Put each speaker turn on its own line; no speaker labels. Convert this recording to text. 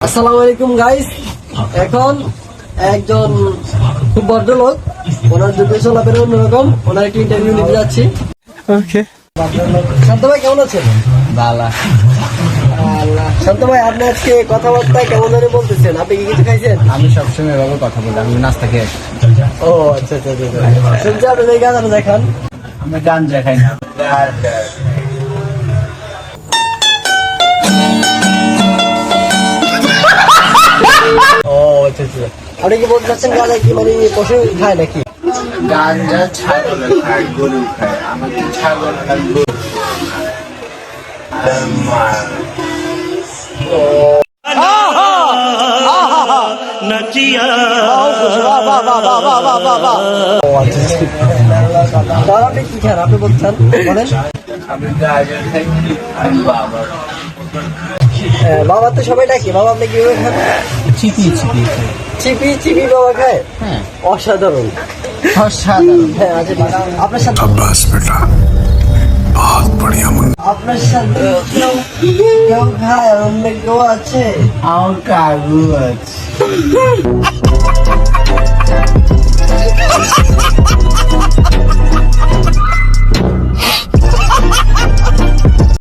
আসসালামু আলাইকুম গাইস। এখন একজন খুব ভদ্রলোক, ওনার যুদ্ধ চলাফেরা অন্যরকম, ওনার একটি ইন্টারভিউ নিতে যাচ্ছি।
ওকে।
শান্ত ভাই কেমন আছেন?
ভালো।
শান্ত ভাই, আপনি আজকে কথাবার্তা কেমন ধরে বলতেছেন? আপনি কি কিছু খাইছেন?
আমি সবসময় এভাবে কথা বলি, আমি নাস্তা খেয়ে আসি।
ও আচ্ছা আচ্ছা আচ্ছা। শুনছি আপনি এই গাঁজাটা দেখান।
আমি গাঞ্জা খাই না।
ও আচ্ছা আচ্ছা। আপনি কি বলতে চাচ্ছেন গাঁজা কি মানে পশু খায় নাকি?
গাঞ্জা ছাগল খায়, গরু খায়। আমাকে ছাগল আর গরু
আপনি কি খান? আপনি বলছেন বলেন।
আমি গাঞ্জা খাই। আমি
বাবা তো সবাই ডাকি, বাবা আপনি কিভাবে খান?
চিপি চিপি খাই।
চিপি চিপি বাবা খায়?
হ্যাঁ,
অসাধারণ।
অসাধারণ।
হ্যাঁ আচ্ছা, আপনার সাথে
बस बेटा बहुत बढ़िया मुन्ना
আপনার সাথে কেউ খায়? অন্য কেউ আছে?
আমার কাকু আছে।